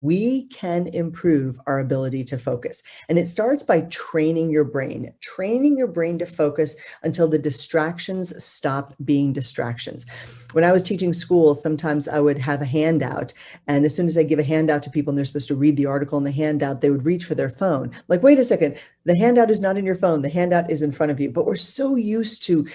We can improve our ability to focus. And it starts by training your brain to focus until the distractions stop being distractions. When I was teaching school, sometimes I would have a handout. And as soon as I give a handout to people and they're supposed to read the article in the handout, they would reach for their phone. Like, wait a second, the handout is not in your phone. The handout is in front of you. But we're so used to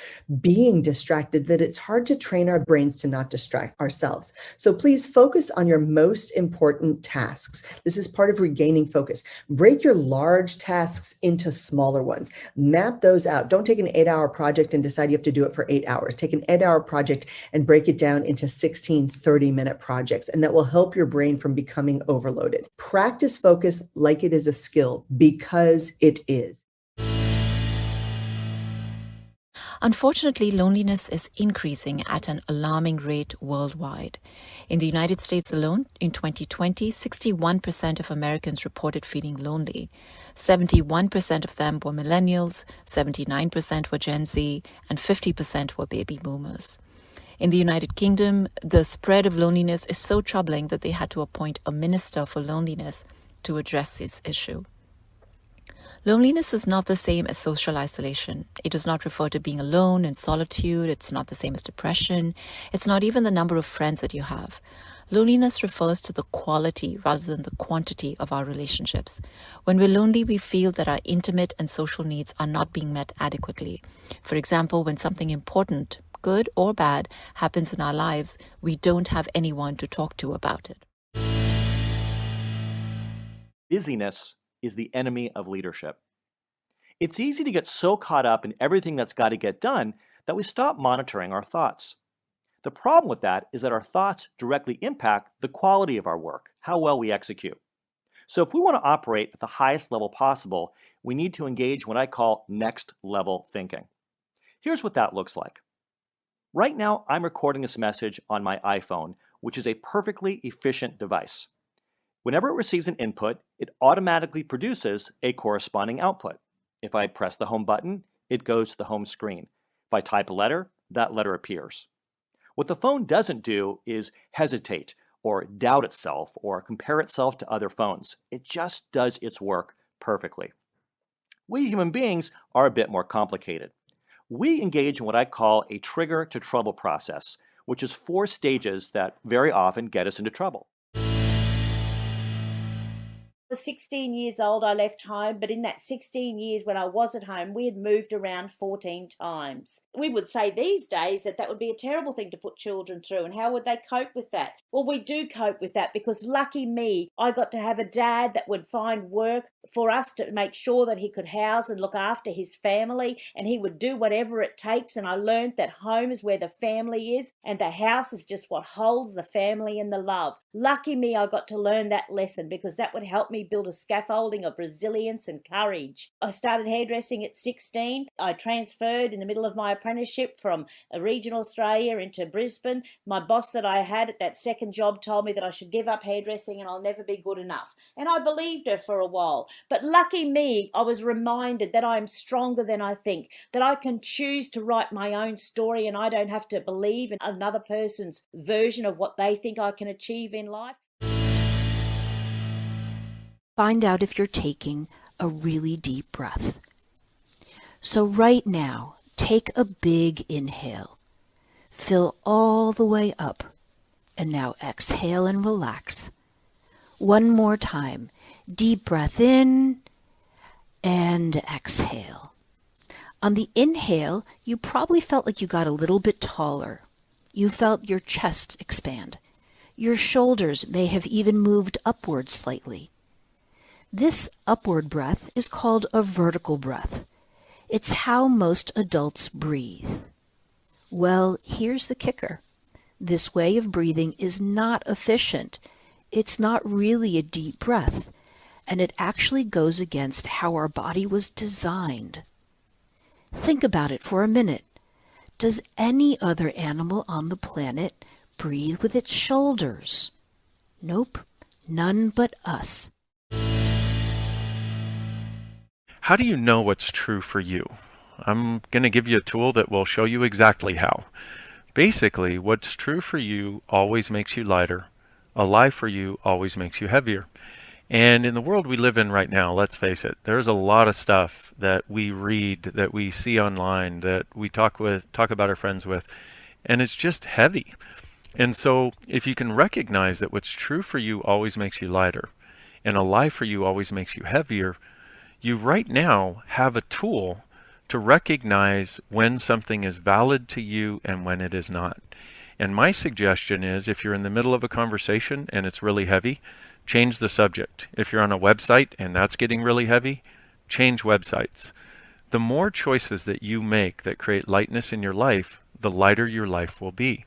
being distracted that it's hard to train our brains to not distract ourselves. So please focus on your most important tasks. This is part of regaining focus. Break your large tasks into smaller ones. Map those out. Don't take an 8-hour project and decide you have to do it for 8 hours. Take an 8-hour project and break it down into 16 30-minute projects, and that will help your brain from becoming overloaded. Practice focus like it is a skill, because it is. Unfortunately, loneliness is increasing at an alarming rate worldwide. In the United States alone, in 2020, 61% of Americans reported feeling lonely. 71% of them were millennials, 79% were Gen Z, and 50% were baby boomers. In the United Kingdom, the spread of loneliness is so troubling that they had to appoint a minister for loneliness to address this issue. Loneliness is not the same as social isolation. It does not refer to being alone in solitude. It's not the same as depression. It's not even the number of friends that you have. Loneliness refers to the quality rather than the quantity of our relationships. When we're lonely, we feel that our intimate and social needs are not being met adequately. For example, when something important, good or bad, happens in our lives, we don't have anyone to talk to about it. Busyness is the enemy of leadership. It's easy to get so caught up in everything that's got to get done that we stop monitoring our thoughts. The problem with that is that our thoughts directly impact the quality of our work, how well we execute. So if we want to operate at the highest level possible, we need to engage what I call next level thinking. Here's what that looks like. Right now, I'm recording this message on my iPhone, which is a perfectly efficient device. Whenever it receives an input, it automatically produces a corresponding output. If I press the home button, it goes to the home screen. If I type a letter, that letter appears. What the phone doesn't do is hesitate or doubt itself or compare itself to other phones. It just does its work perfectly. We human beings are a bit more complicated. We engage in what I call a trigger to trouble process, which is 4 stages that very often get us into trouble. Was 16 years old, I left home, but in that 16 years when I was at home, we had moved around 14 times. We would say these days that that would be a terrible thing to put children through, and how would they cope with that? Well, we do cope with that because lucky me, I got to have a dad that would find work for us to make sure that he could house and look after his family, and he would do whatever it takes. And I learned that home is where the family is, and the house is just what holds the family and the love. Lucky me, I got to learn that lesson because that would help me build a scaffolding of resilience and courage. I started hairdressing at 16. I transferred in the middle of my apprenticeship from regional Australia into Brisbane. My boss that I had at that second job told me that I should give up hairdressing and I'll never be good enough. And I believed her for a while. But lucky me, I was reminded that I am stronger than I think, that I can choose to write my own story and I don't have to believe in another person's version of what they think I can achieve in life. Find out if you're taking a really deep breath. So right now, take a big inhale. Fill all the way up. And now exhale and relax. One more time. Deep breath in and exhale. On the inhale, you probably felt like you got a little bit taller. You felt your chest expand. Your shoulders may have even moved upward slightly. This upward breath is called a vertical breath. It's how most adults breathe. Well, here's the kicker. This way of breathing is not efficient. It's not really a deep breath, and it actually goes against how our body was designed. Think about it for a minute. Does any other animal on the planet breathe with its shoulders? Nope, none but us. How do you know what's true for you? I'm going to give you a tool that will show you exactly how. Basically, what's true for you always makes you lighter, A lie for you always makes you heavier. And in the world we live in right now, let's face it, there's a lot of stuff that we read, that we see online, that we talk about our friends with, and it's just heavy. And so if you can recognize that what's true for you always makes you lighter, and a lie for you always makes you heavier, you right now have a tool to recognize when something is valid to you and when it is not. And my suggestion is, if you're in the middle of a conversation and it's really heavy, change the subject. If you're on a website and that's getting really heavy, change websites. The more choices that you make that create lightness in your life, the lighter your life will be.